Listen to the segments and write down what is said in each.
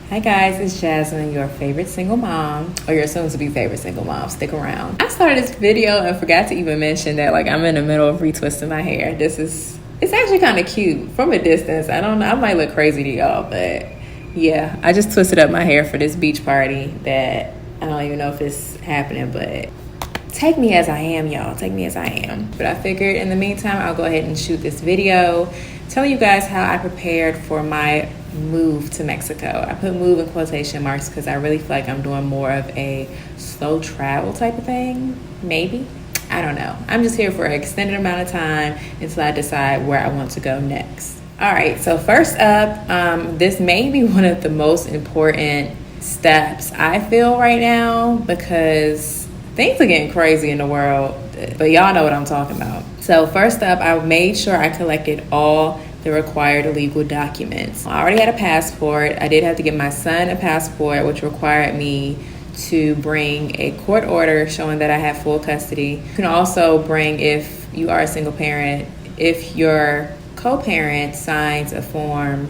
Hi guys, it's Jasmine, your favorite single mom, or your soon-to-be favorite single mom. Stick around. I started this video and forgot to even mention that I'm in the middle of retwisting my hair. It's actually kind of cute from a distance. I don't know, I might look crazy to y'all, but yeah, I just twisted up my hair for this beach party that I don't even know if it's happening, but take me as I am, y'all. Take me as I am. But I figured in the meantime, I'll go ahead and shoot this video telling you guys how I prepared for my move to Mexico. I put move in quotation marks because I really feel like I'm doing more of a slow travel type of thing. Maybe. I don't know. I'm just here for an extended amount of time until I decide where I want to go next. All right. So first up, this may be one of the most important steps I feel right now because things are getting crazy in the world, but y'all know what I'm talking about. So first up, I made sure I collected all the required legal documents. I already had a passport. I did have to give my son a passport, which required me to bring a court order showing that I have full custody. You can also bring, if you are a single parent, if your co-parent signs a form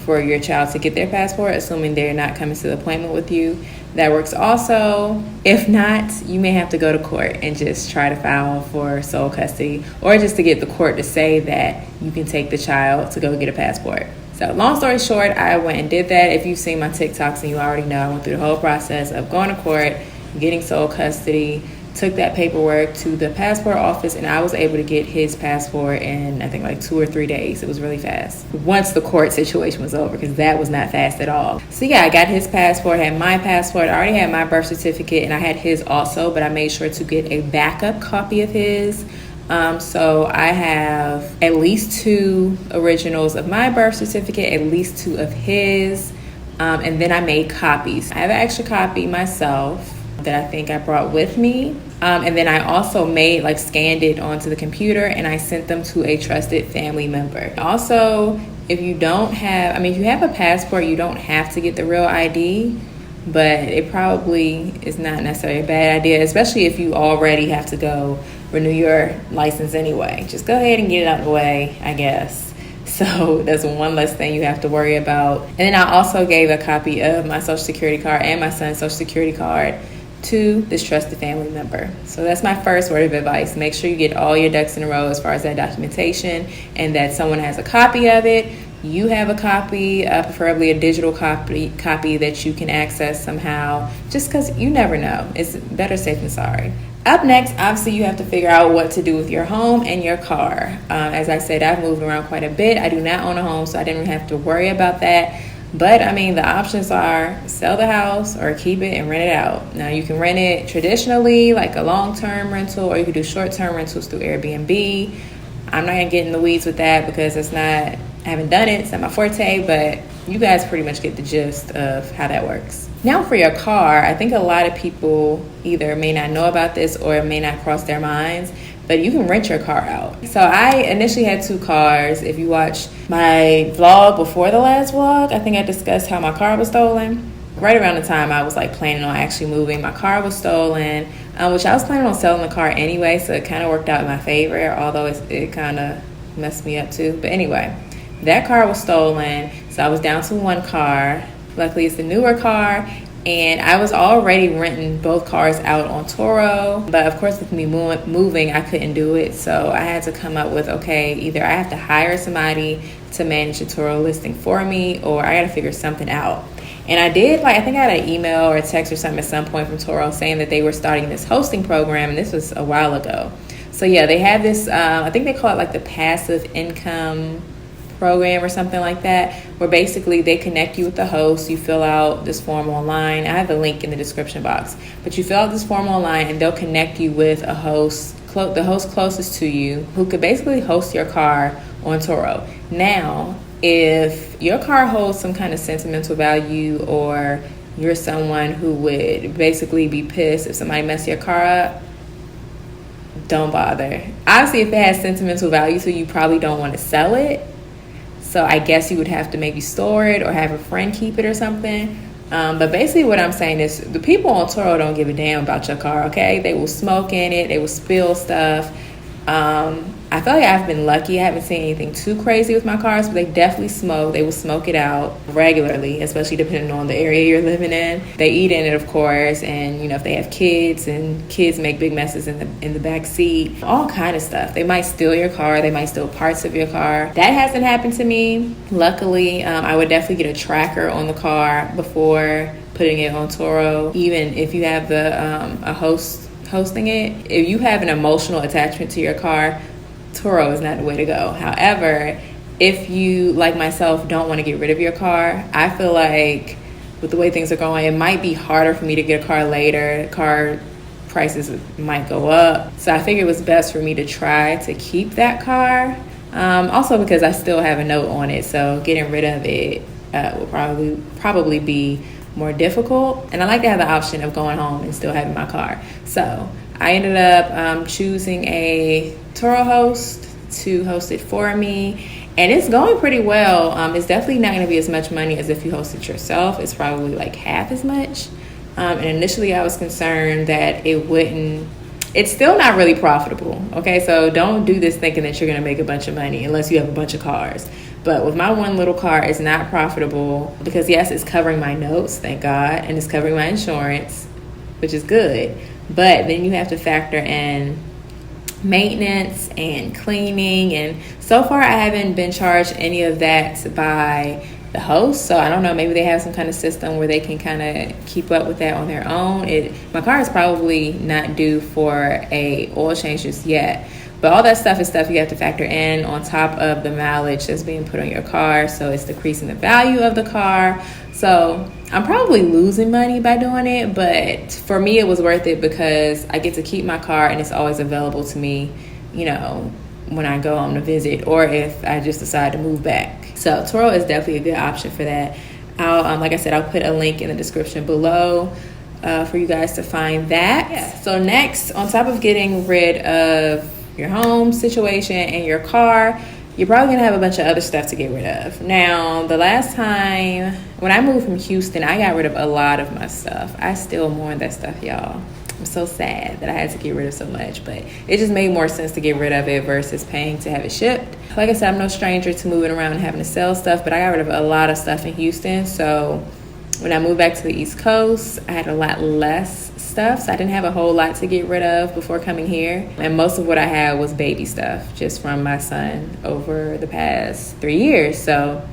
for your child to get their passport, assuming they're not coming to the appointment with you. That works also. If not, you may have to go to court and just try to file for sole custody, or just to get the court to say that you can take the child to go get a passport. So long story short, I went and did that. If you've seen my TikToks and you already know, I went through the whole process of going to court, getting sole custody, took that paperwork to the passport office, and I was able to get his passport in, I think, 2 or 3 days. It was really fast. Once the court situation was over, because that was not fast at all. So yeah, I got his passport, had my passport. I already had my birth certificate, and I had his also, but I made sure to get a backup copy of his. So I have at least 2 originals of my birth certificate, at least 2 of his, and then I made copies. I have an extra copy myself that I think I brought with me. And then I also scanned it onto the computer and I sent them to a trusted family member. Also, if you have a passport, you don't have to get the real ID, but it probably is not necessarily a bad idea, especially if you already have to go renew your license anyway. Just go ahead and get it out of the way, I guess. So that's one less thing you have to worry about. And then I also gave a copy of my social security card and my son's social security card to this trusted family member. So that's my first word of advice. Make sure you get all your ducks in a row as far as that documentation, and that someone has a copy of it. You have a copy, preferably a digital copy that you can access somehow, just because you never know. It's better safe than sorry. Up next, obviously, you have to figure out what to do with your home and your car. As I said, I've moved around quite a bit. I do not own a home, so I didn't have to worry about that. But the options are sell the house or keep it and rent it out. Now you can rent it traditionally, like a long-term rental, or you can do short-term rentals through Airbnb. I'm not gonna get in the weeds with that because I haven't done it, it's not my forte, but you guys pretty much get the gist of how that works. Now for your car, I think a lot of people either may not know about this or it may not cross their minds, but you can rent your car out. So I initially had 2 cars. If you watch my vlog before the last vlog, I think I discussed how my car was stolen. Right around the time I was planning on actually moving, my car was stolen, which I was planning on selling the car anyway, so it kind of worked out in my favor, although it kind of messed me up too. But anyway, that car was stolen, so I was down to 1 car. Luckily, it's a newer car. And I was already renting both cars out on Turo. But of course, with me moving, I couldn't do it. So I had to come up with, okay, either I have to hire somebody to manage a Turo listing for me, or I got to figure something out. And I did, I think I had an email or a text or something at some point from Turo saying that they were starting this hosting program. And this was a while ago. So yeah, they have this, I think they call it the passive income program or something like that, where basically they connect you with the host. You fill out this form online. I have the link in the description box, but you fill out this form online and they'll connect you with a host, the host closest to you, who could basically host your car on Turo. Now, if your car holds some kind of sentimental value, or you're someone who would basically be pissed if somebody messed your car up, don't bother. Obviously, if it has sentimental value to you, you probably don't want to sell it. So I guess you would have to maybe store it or have a friend keep it or something. But basically what I'm saying is the people on Turo don't give a damn about your car, okay? They will smoke in it. They will spill stuff. I feel like I've been lucky. I haven't seen anything too crazy with my cars, but they definitely smoke. They will smoke it out regularly, especially depending on the area you're living in. They eat in it, of course, and if they have kids, and kids make big messes in the back seat, all kind of stuff. They might steal your car. They might steal parts of your car. That hasn't happened to me. Luckily, I would definitely get a tracker on the car before putting it on Turo. Even if you have a host hosting it, if you have an emotional attachment to your car, Turo is not the way to go. However, if you, like myself, don't want to get rid of your car, I feel like with the way things are going, it might be harder for me to get a car later. Car prices might go up. So I figured it was best for me to try to keep that car. Also because I still have a note on it, so getting rid of it will probably be more difficult. And I like to have the option of going home and still having my car. So I ended up choosing a Turo host to host it for me, and it's going pretty well. It's definitely not going to be as much money as if you host it yourself. It's probably like half as much. And initially I was concerned that it's still not really profitable. Okay, so don't do this thinking that you're going to make a bunch of money unless you have a bunch of cars. But with my one little car, it's not profitable because yes, it's covering my notes, thank God, and it's covering my insurance, which is good. But then you have to factor in maintenance and cleaning, and so far I haven't been charged any of that by the host. So I don't know, maybe they have some kind of system where they can kind of keep up with that on their own. My car is probably not due for a oil change just yet, but all that stuff is stuff you have to factor in on top of the mileage that's being put on your car. So it's decreasing the value of the car. So I'm probably losing money by doing it, but for me it was worth it because I get to keep my car and it's always available to me, when I go on a visit or if I just decide to move back. So Turo is definitely a good option for that. Like I said, I'll put a link in the description below for you guys to find that. Yeah. So next, on top of getting rid of your home situation and your car, you're probably gonna have a bunch of other stuff to get rid of. Now, the last time when I moved from Houston, I got rid of a lot of my stuff. I still mourn that stuff, y'all. I'm so sad that I had to get rid of so much, but it just made more sense to get rid of it versus paying to have it shipped. Like I said, I'm no stranger to moving around and having to sell stuff, but I got rid of a lot of stuff in Houston. So when I moved back to the East Coast, I had a lot less stuff, so I didn't have a whole lot to get rid of before coming here. And most of what I had was baby stuff, just from my son over the past 3 years. So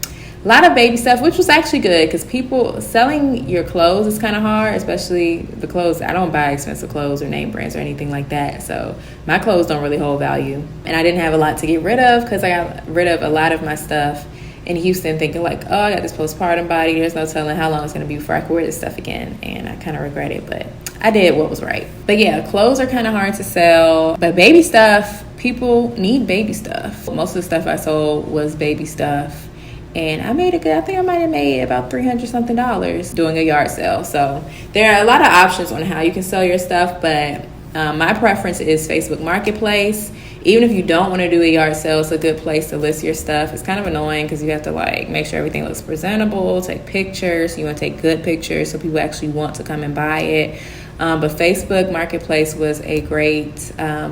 a lot of baby stuff, which was actually good because people selling your clothes is kind of hard, especially the clothes. I don't buy expensive clothes or name brands or anything like that, so my clothes don't really hold value. And I didn't have a lot to get rid of because I got rid of a lot of my stuff in Houston thinking like, oh, I got this postpartum body, there's no telling how long it's going to be before I can wear this stuff again. And I kind of regret it, but I did what was right. But yeah, clothes are kind of hard to sell, but baby stuff, people need baby stuff. Most of the stuff I sold was baby stuff, and I made I think I might have made about $300 something doing a yard sale. So there are a lot of options on how you can sell your stuff, but my preference is Facebook Marketplace. Even if you don't want to do a yard sale, it's a good place to list your stuff. It's kind of annoying because you have to make sure everything looks presentable, take pictures. You want to take good pictures so people actually want to come and buy it. But Facebook Marketplace was a great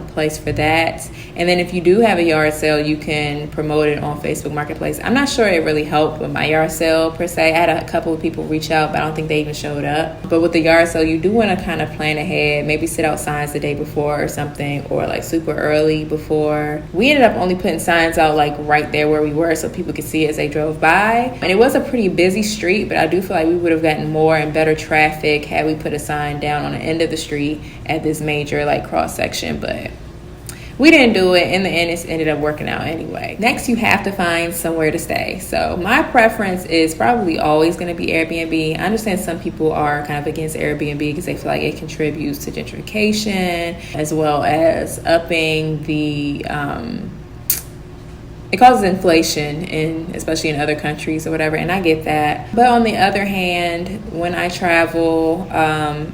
place for that. And then if you do have a yard sale, you can promote it on Facebook Marketplace. I'm not sure it really helped with my yard sale per se. I had a couple of people reach out, but I don't think they even showed up. But with the yard sale, you do want to kind of plan ahead, maybe sit out signs the day before or something, or super early before. We ended up only putting signs out right there where we were so people could see as they drove by. And it was a pretty busy street, but I do feel like we would have gotten more and better traffic had we put a sign down on the end of the street at this major cross section, but we didn't do it. In the end, it ended up working out anyway. Next, you have to find somewhere to stay. So my preference is probably always going to be Airbnb. I understand some people are kind of against Airbnb because they feel like it contributes to gentrification as well as upping the it causes inflation, especially in other countries or whatever, and I get that. But on the other hand, when I travel,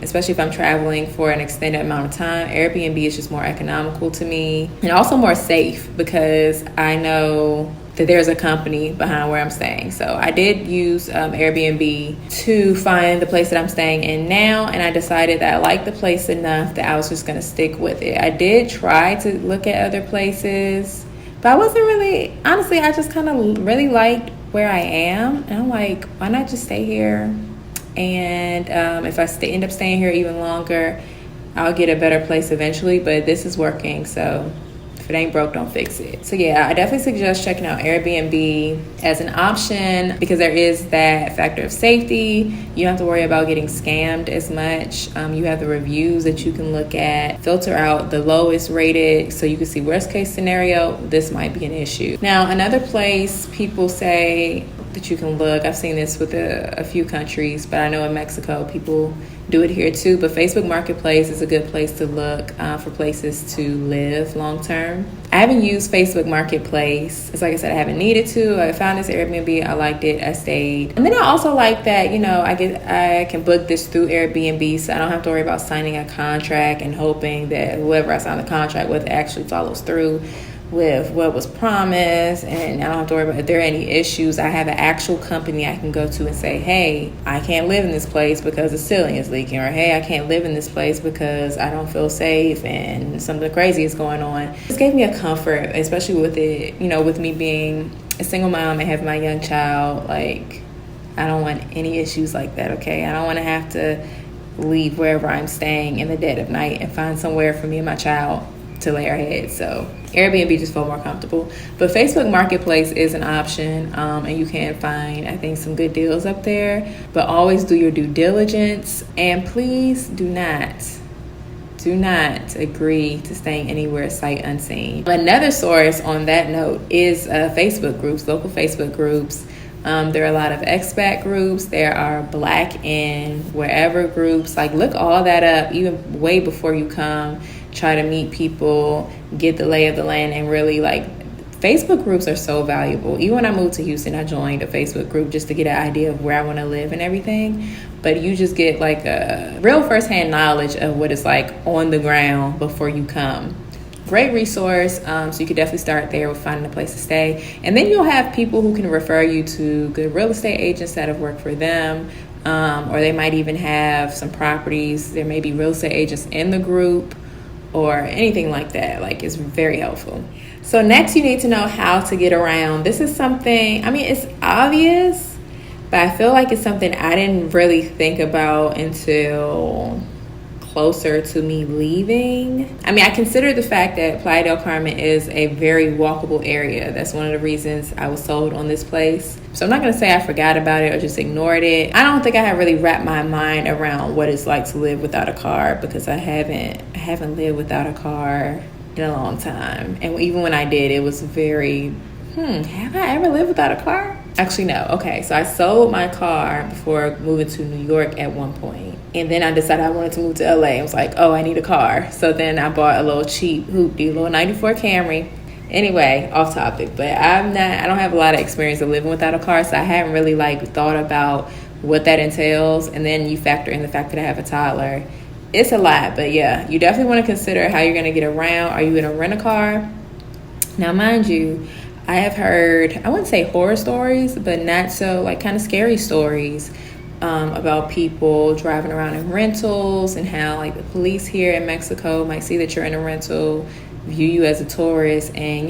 especially if I'm traveling for an extended amount of time, Airbnb is just more economical to me and also more safe because I know that there's a company behind where I'm staying. So I did use Airbnb to find the place that I'm staying in now, and I decided that I liked the place enough that I was just going to stick with it. I did try to look at other places, but I wasn't really, honestly, I just kind of really liked where I am, and I'm like, why not just stay here? And if I end up staying here even longer, I'll get a better place eventually, but this is working, so if it ain't broke, don't fix it. So yeah, I definitely suggest checking out Airbnb as an option because there is that factor of safety. You don't have to worry about getting scammed as much. You have the reviews that you can look at, filter out the lowest rated so you can see worst case scenario, this might be an issue. Now, another place people say that you can look, I've seen this with a few countries, but I know in Mexico people do it here too, but Facebook Marketplace is a good place to look for places to live long term. I haven't used Facebook Marketplace. It's like I said, I haven't needed to. I found this Airbnb, I liked it, I stayed. And then I also like that, I can book this through Airbnb, so I don't have to worry about signing a contract and hoping that whoever I sign the contract with actually follows through with what was promised, and I don't have to worry about if there are any issues. I have an actual company I can go to and say, hey, I can't live in this place because the ceiling is leaking, or hey, I can't live in this place because I don't feel safe and something crazy is going on. This gave me a comfort, especially with it, with me being a single mom and have my young child. Like, I don't want any issues like that, okay? I don't want to have to leave wherever I'm staying in the dead of night and find somewhere for me and my child to lay our heads. So Airbnb just felt more comfortable, but Facebook Marketplace is an option, and you can find, I think, some good deals up there, but always do your due diligence, and please do not agree to staying anywhere sight unseen. Another source on that note is Facebook groups, local Facebook groups. There are a lot of expat groups. There are Black in wherever groups. Like, look all that up even way before you come. Try to meet people, get the lay of the land, and really, Facebook groups are so valuable. Even when I moved to Houston, I joined a Facebook group just to get an idea of where I want to live and everything. But you just get a real firsthand knowledge of what it's like on the ground before you come. Great resource. So you could definitely start there with finding a place to stay. And then you'll have people who can refer you to good real estate agents that have worked for them. Or they might even have some properties. There may be real estate agents in the group or anything like that. It's very helpful. So next, you need to know how to get around. This is something, it's obvious, but I feel like it's something I didn't really think about until closer to me leaving. I consider the fact that Playa del Carmen is a very walkable area. That's one of the reasons I was sold on this place. So I'm not going to say I forgot about it or just ignored it. I don't think I have really wrapped my mind around what it's like to live without a car, because I haven't lived without a car in a long time. And even when I did, it was very, have I ever lived without a car? Actually, no. Okay, so I sold my car before moving to New York at one point. And then I decided I wanted to move to LA. I was like, oh, I need a car. So then I bought a little cheap hoopty, little 94 Camry. Anyway, off topic, but I don't have a lot of experience of living without a car, so I haven't really thought about what that entails. And then you factor in the fact that I have a toddler. It's a lot, but yeah, you definitely want to consider how you're going to get around. Are you going to rent a car? Now, mind you, I have heard, I wouldn't say horror stories, but not so kind of scary stories about people driving around in rentals, and how the police here in Mexico might see that you're in a rental, view you as a tourist, and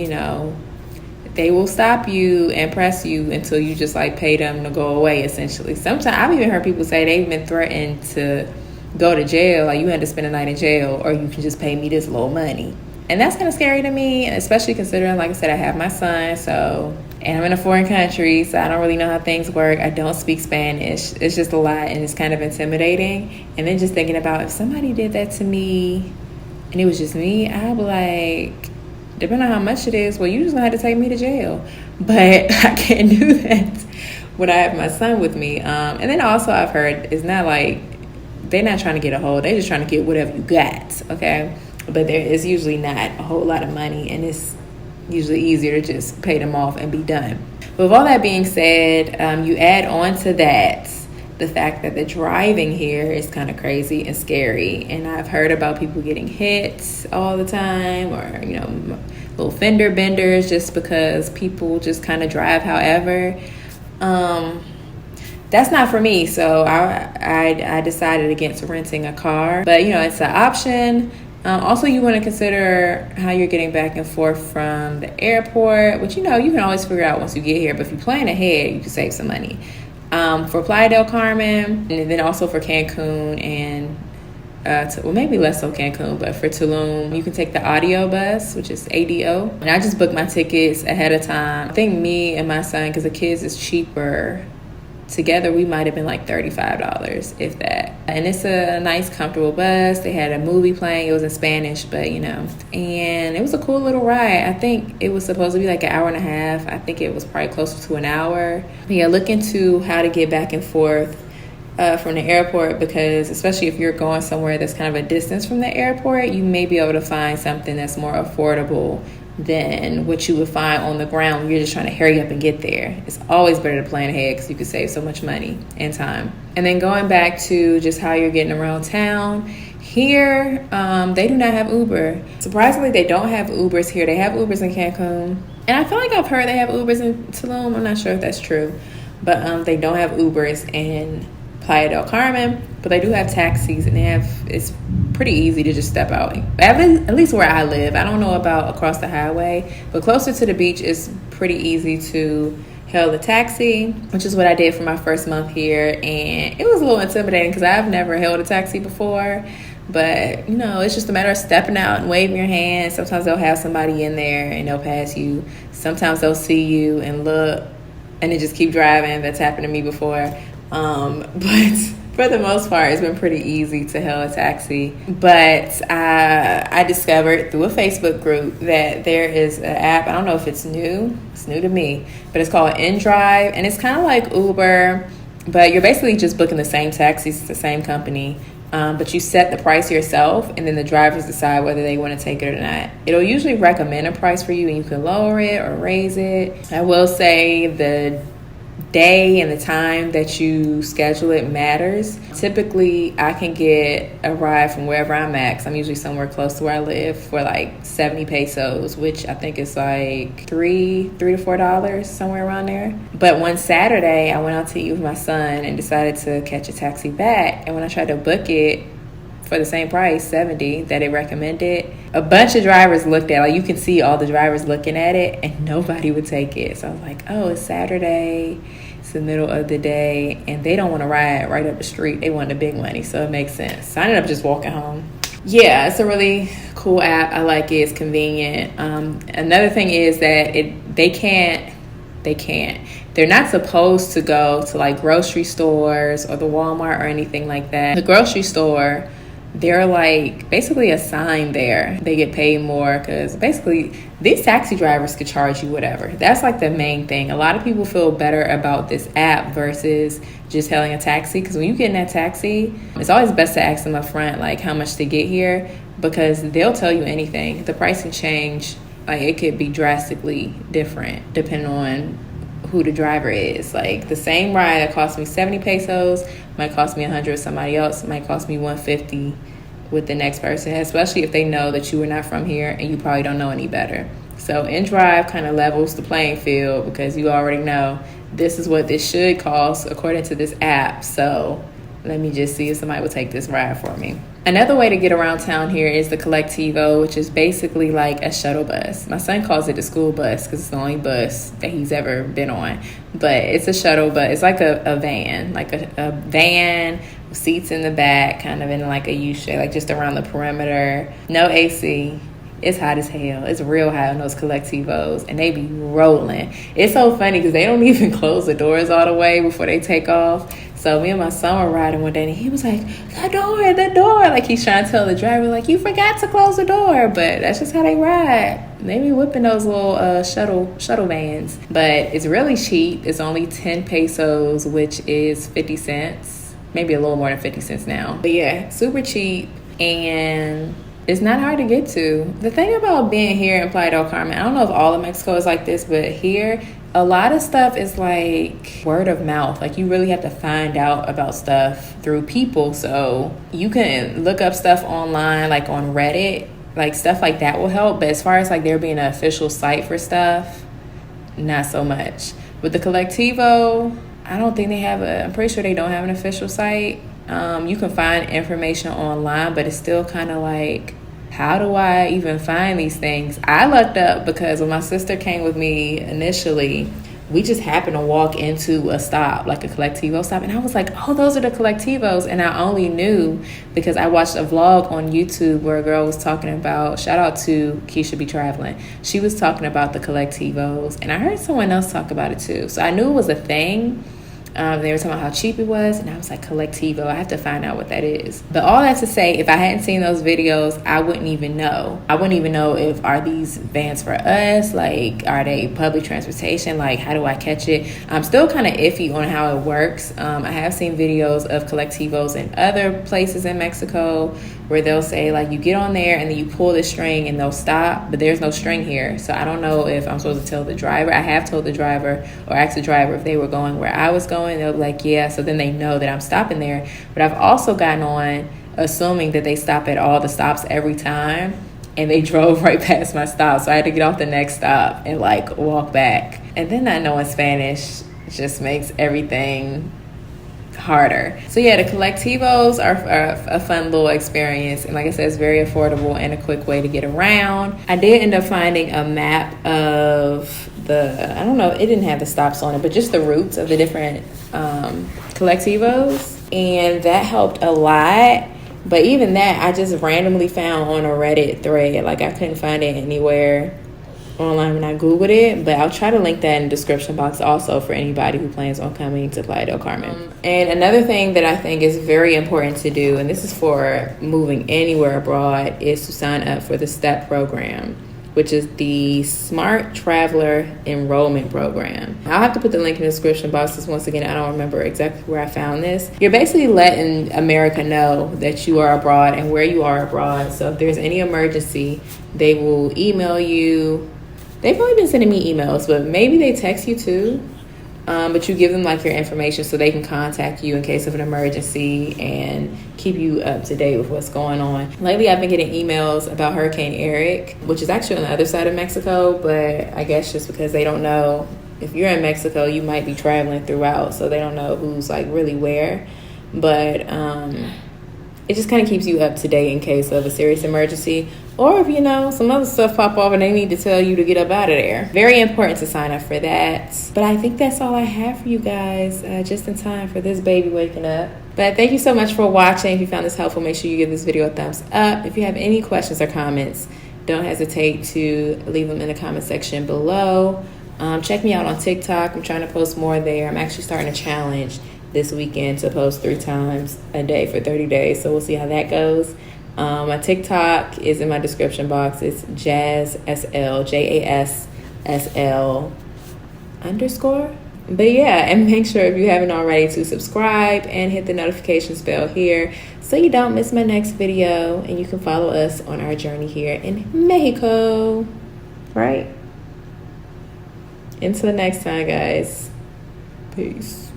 they will stop you and press you until you just pay them to go away, essentially. Sometimes I've even heard people say they've been threatened to go to jail, you had to spend a night in jail, or you can just pay me this little money. And that's kind of scary to me, especially considering, like I said, I have my son, and I'm in a foreign country, so I don't really know how things work. I don't speak Spanish. It's just a lot, and it's kind of intimidating. And then just thinking about if somebody did that to me and it was just me, I'd be like, depending on how much it is, well, you just gonna have to take me to jail. But I can't do that when I have my son with me. And then also I've heard it's not they're not trying to get a hold. They're just trying to get whatever you got, okay? But there is usually not a whole lot of money, and it's usually easier to just pay them off and be done. But with all that being said, you add on to that the fact that the driving here is kind of crazy and scary. And I've heard about people getting hit all the time, or, you know, little fender benders just because people just kind of drive however. That's not for me. So I decided against renting a car. But, you know, it's an option. Also, you want to consider how you're getting back and forth from the airport, which, you know, you can always figure out once you get here. But if you plan ahead, you can save some money. For Playa del Carmen, and then also for Cancun and, well, maybe less so Cancun, but for Tulum, you can take the audio bus, which is ADO. And I just booked my tickets ahead of time. I think me and my son, because the kids is cheaper, together we might have been like $35, if that. And it's a nice, comfortable bus. They had a movie playing. It was in Spanish, but, you know, and it was a cool little ride. I think it was supposed to be like an hour and a half. I think it was probably closer to an hour. But yeah, look into how to get back and forth from the airport, because especially if you're going somewhere that's kind of a distance from the airport, you may be able to find something that's more affordable than what you would find on the ground when you're just trying to hurry up and get there. It's always better to plan ahead because you can save so much money and time. And then going back to just how you're getting around town, here, they do not have Uber. Surprisingly, they don't have Ubers here. They have Ubers in Cancun. And I feel like I've heard they have Ubers in Tulum. I'm not sure if that's true. But they don't have Ubers in Playa del Carmen, but they do have taxis, and it's pretty easy to just step out. At least where I live. I don't know about across the highway, but closer to the beach is pretty easy to hail a taxi, which is what I did for my first month here. And it was a little intimidating because I've never hailed a taxi before. But, you know, it's just a matter of stepping out and waving your hand. Sometimes they'll have somebody in there and they'll pass you. Sometimes they'll see you and look and then just keep driving. That's happened to me before. But for the most part, it's been pretty easy to hail a taxi. But I discovered through a Facebook group that there is an app. I don't know if it's new. It's new to me. But it's called InDrive. And it's kind of like Uber. But you're basically just booking the same taxis. It's the same company. But you set the price yourself. And then the drivers decide whether they want to take it or not. It'll usually recommend a price for you. And you can lower it or raise it. I will say the day and the time that you schedule it matters. Typically, I can get a ride from wherever I'm at, 'cause I'm usually somewhere close to where I live, for like 70 pesos, which I think is like $3 to $4, somewhere around there. But one Saturday, I went out to eat with my son and decided to catch a taxi back. And when I tried to book it for the same price, 70, that it recommended, a bunch of drivers looked at it. Like, you can see all the drivers looking at it, and nobody would take it. So I was like, oh, it's Saturday. It's the middle of the day, and they don't want to ride right up the street. They want the big money, so it makes sense. So I ended up just walking home. Yeah, it's a really cool app. I like it. It's convenient. Another thing is that they're not supposed to go to like grocery stores or the Walmart or anything like that. The grocery store, they're like basically assigned there. They get paid more because basically these taxi drivers could charge you whatever. That's like the main thing. A lot of people feel better about this app versus just hailing a taxi, because when you get in that taxi, it's always best to ask them up front like how much to get here, because they'll tell you anything. The price can change. Like, it could be drastically different depending on who the driver is. Like, the same ride that cost me 70 pesos might cost me 100 with somebody else. It might cost me 150 with the next person, especially if they know that you are not from here and you probably don't know any better. So InDrive kind of levels the playing field, because you already know this is what this should cost according to this app. So let me just see if somebody will take this ride for me. Another way to get around town here is the Colectivo, which is basically like a shuttle bus. My son calls it the school bus because it's the only bus that he's ever been on. But it's a shuttle bus. It's like a van, like a van with seats in the back, kind of in like a U shape, like just around the perimeter. No AC. It's hot as hell. It's real hot on those Colectivos, and they be rolling. It's so funny because they don't even close the doors all the way before they take off. So me and my son were riding one day, and he was like, the door. Like, he's trying to tell the driver, like, you forgot to close the door. But that's just how they ride. They be whipping those little shuttle vans. But it's really cheap. It's only 10 pesos, which is 50 cents. Maybe a little more than 50 cents now. But yeah, super cheap. And it's not hard to get to. The thing about being here in Playa del Carmen, I don't know if all of Mexico is like this, but here a lot of stuff is like word of mouth. Like you really have to find out about stuff through people. So you can look up stuff online, like on Reddit, like stuff like that will help. But as far as like there being an official site for stuff, not so much. With the Collectivo, I don't think they have I'm pretty sure they don't have an official site. You can find information online, but it's still kind of like, how do I even find these things? I looked up because when my sister came with me initially, we just happened to walk into a stop, like a Collectivo stop. And I was like, oh, those are the Collectivos. And I only knew because I watched a vlog on YouTube where a girl was talking about, shout out to Keisha Be Traveling. She was talking about the Collectivos. And I heard someone else talk about it too. So I knew it was a thing. They were talking about how cheap it was, and I was like, Collectivo, I have to find out what that is. But all that to say, if I hadn't seen those videos, I wouldn't even know. I wouldn't even know if, are these vans for us? Like, are they public transportation? Like, how do I catch it? I'm still kind of iffy on how it works. I have seen videos of Collectivos in other places in Mexico where they'll say, like, you get on there and then you pull the string and they'll stop, but there's no string here. So I don't know if I'm supposed to tell the driver. I have told the driver or asked the driver if they were going where I was going. They'll be like, yeah, so then they know that I'm stopping there. But I've also gotten on assuming that they stop at all the stops every time, and they drove right past my stop. So I had to get off the next stop and like walk back. And then not knowing Spanish just makes everything harder. So yeah, the Collectivos are a fun little experience, and like I said, it's very affordable and a quick way to get around. I did end up finding a map of I don't know, it didn't have the stops on it, but just the routes of the different Collectivos, and that helped a lot. But even that, I just randomly found on a Reddit thread. Like, I couldn't find it anywhere online when I Googled it, but I'll try to link that in the description box also for anybody who plans on coming to Playa del Carmen. And another thing that I think is very important to do, and this is for moving anywhere abroad, is to sign up for the STEP program, which is the Smart Traveler Enrollment Program. I'll have to put the link in the description box, because once again, I don't remember exactly where I found this. You're basically letting America know that you are abroad and where you are abroad. So if there's any emergency, they will email you. They've only been sending me emails, but maybe they text you too. But you give them like your information so they can contact you in case of an emergency and keep you up to date with what's going on. Lately, I've been getting emails about Hurricane Eric, which is actually on the other side of Mexico, but I guess just because they don't know, if you're in Mexico, you might be traveling throughout, so they don't know who's like really where. But it just kind of keeps you up to date in case of a serious emergency, or if, you know, some other stuff pop off and they need to tell you to get up out of there. Very important to sign up for that. But I think that's all I have for you guys, just in time for this baby waking up. But thank you so much for watching. If you found this helpful, make sure you give this video a thumbs up. If you have any questions or comments, don't hesitate to leave them in the comment section below. Check me out on TikTok. I'm trying to post more there. I'm actually starting a challenge this weekend to post 3 times a day for 30 days. So we'll see how that goes. My TikTok is in my description box. It's JASSL, JASSL_. But yeah, and make sure if you haven't already to subscribe and hit the notifications bell here so you don't miss my next video, and you can follow us on our journey here in Mexico. Right? Until next time, guys. Peace.